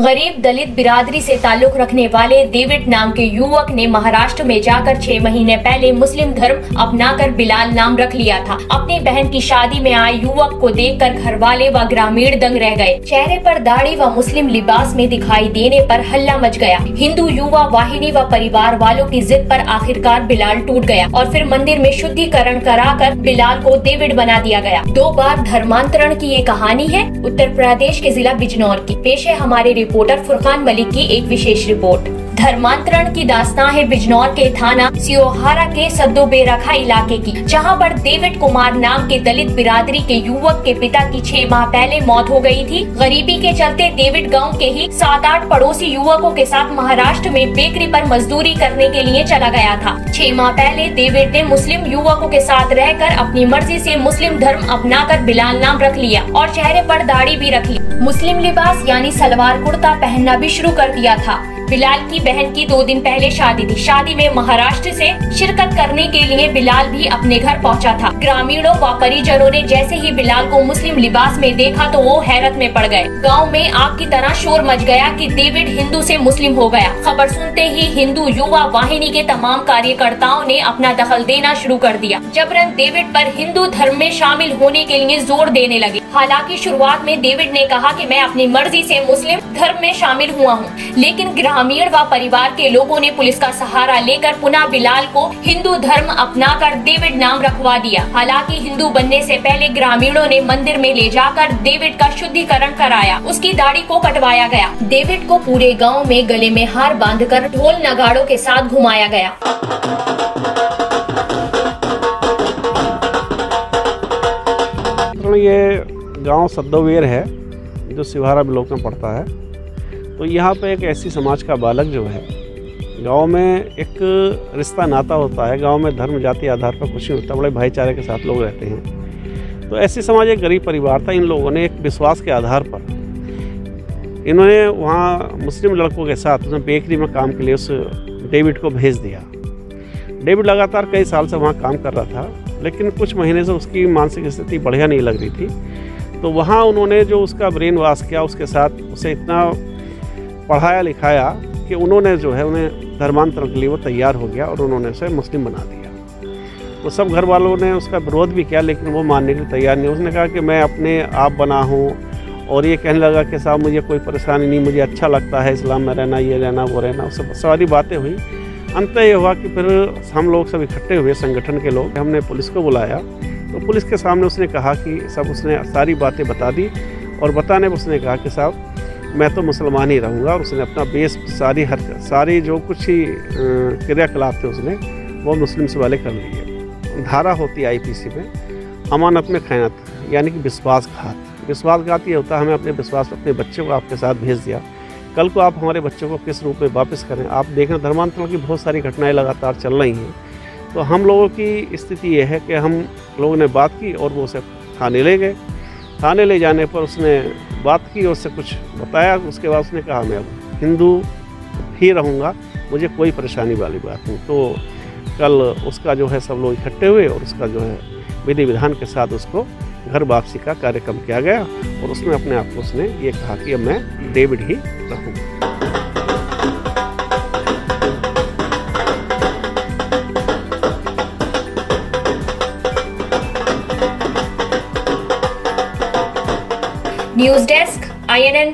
गरीब दलित बिरादरी से ताल्लुक रखने वाले डेविड नाम के युवक ने महाराष्ट्र में जाकर 6 महीने पहले मुस्लिम धर्म अपनाकर बिलाल नाम रख लिया था। अपनी बहन की शादी में आए युवक को देखकर घरवाले व ग्रामीण दंग रह गए। चेहरे पर दाढ़ी व मुस्लिम लिबास में दिखाई देने पर हल्ला मच गया। हिंदू युवा वाहिनी व परिवार वालों की जिद पर आखिरकार बिलाल टूट गया और फिर मंदिर में शुद्धिकरण कराकर बिलाल को डेविड बना दिया गया। 2 बार धर्मांतरण की ये कहानी है उत्तर प्रदेश के जिला बिजनौर की। पेश है हमारे रिपोर्टर फुरकान मलिक की एक विशेष रिपोर्ट। धर्मांतरण की दास्तान है बिजनौर के थाना सियोहारा के सद्दो बेरखा इलाके की, जहां पर डेविड कुमार नाम के दलित बिरादरी के युवक के पिता की 6 माह पहले मौत हो गई थी। गरीबी के चलते डेविड गांव के ही 7-8 पड़ोसी युवकों के साथ महाराष्ट्र में बेकरी पर मजदूरी करने के लिए चला गया था। 6 माह पहले डेविड ने मुस्लिम युवकों के साथ रहकर अपनी मर्जी से मुस्लिम धर्म अपनाकर बिलाल नाम रख लिया और चेहरे पर दाढ़ी भी रख ली। मुस्लिम लिबास यानी सलवार कुर्ता पहनना भी शुरू कर दिया था। बिलाल की बहन की 2 दिन पहले शादी थी। शादी में महाराष्ट्र से शिरकत करने के लिए बिलाल भी अपने घर पहुंचा था। ग्रामीणों व परिजनों ने जैसे ही बिलाल को मुस्लिम लिबास में देखा तो वो हैरत में पड़ गए। गांव में आग की तरह शोर मच गया कि डेविड हिंदू से मुस्लिम हो गया। खबर सुनते ही हिंदू युवा वाहिनी के तमाम कार्यकर्ताओं ने अपना दखल देना शुरू कर दिया। जबरन डेविड पर हिंदू धर्म में शामिल होने के लिए जोर देने लगे। हालांकि शुरुआत में डेविड ने कहा कि मैं अपनी मर्जी से मुस्लिम धर्म में शामिल हुआ हूँ, लेकिन ग्रामीण व परिवार के लोगों ने पुलिस का सहारा लेकर पुनः बिलाल को हिंदू धर्म अपनाकर डेविड नाम रखवा दिया। हालांकि हिंदू बनने से पहले ग्रामीणों ने मंदिर में ले जाकर डेविड का शुद्धिकरण कराया। उसकी दाढ़ी को कटवाया गया। डेविड को पूरे गांव में गले में हार बांधकर ढोल नगाड़ों के साथ घुमाया गया। ये गांव सद्दोवेर है जो सियोहारा ब्लॉक में पड़ता है। तो यहाँ पे एक ऐसी समाज का बालक जो है, गांव में एक रिश्ता नाता होता है। गांव में धर्म जाति आधार पर कुछ नहीं होता, बड़े भाईचारे के साथ लोग रहते हैं। तो ऐसी समाज एक गरीब परिवार था। इन लोगों ने एक विश्वास के आधार पर इन्होंने वहाँ मुस्लिम लड़कों के साथ उसने बेकरी में काम के लिए उस डेविड को भेज दिया। डेविड लगातार कई साल से वहाँ काम कर रहा था, लेकिन कुछ महीने से उसकी मानसिक स्थिति बढ़िया नहीं लग रही थी। तो वहाँ उन्होंने जो उसका ब्रेन वॉश किया, उसके साथ उसे इतना पढ़ाया लिखाया कि उन्होंने जो है उन्हें धर्मांतरण के लिए वो तैयार हो गया और उन्होंने उसे मुस्लिम बना दिया। तो सब घर वालों ने उसका विरोध भी किया, लेकिन वो मानने के लिए तैयार नहीं। उसने कहा कि मैं अपने आप बना हूँ और ये कहने लगा कि साहब मुझे कोई परेशानी नहीं, मुझे अच्छा लगता है इस्लाम में रहना, ये रहना वो रहना। उससे सारी बातें हुई। अंत ये हुआ कि फिर हम लोग सब इकट्ठे हुए, संगठन के लोग, हमने पुलिस को बुलाया। तो पुलिस के सामने उसने कहा कि सब उसने सारी बातें बता दी और बताने में उसने कहा कि साहब मैं तो मुसलमान ही रहूँगा। और उसने अपना बेस सारी जो कुछ ही क्रियाकलाप थे उसने वो मुस्लिम से वाले कर लिए। धारा होती है IPC में अमानत में खयानत, यानी कि विश्वासघात। विश्वासघात ये होता है हमें अपने विश्वास अपने बच्चों को आपके साथ भेज दिया, कल को आप हमारे बच्चों को किस रूप में वापस करें। आप देखें धर्मांतरण की बहुत सारी घटनाएँ लगातार चल रही हैं। तो हम लोगों की स्थिति ये है कि हम लोगों ने बात की और वो उसे थाने ले गए। थाने ले जाने पर उसने बात की और उससे कुछ बताया। उसके बाद उसने कहा मैं अब हिंदू ही रहूँगा, मुझे कोई परेशानी वाली बात नहीं। तो कल उसका जो है सब लोग इकट्ठे हुए और उसका जो है विधि विधान के साथ उसको घर वापसी का कार्यक्रम किया गया और उसने अपने आप को उसने ये कहा कि अब मैं डेविड ही रहूँगा। News desk INN।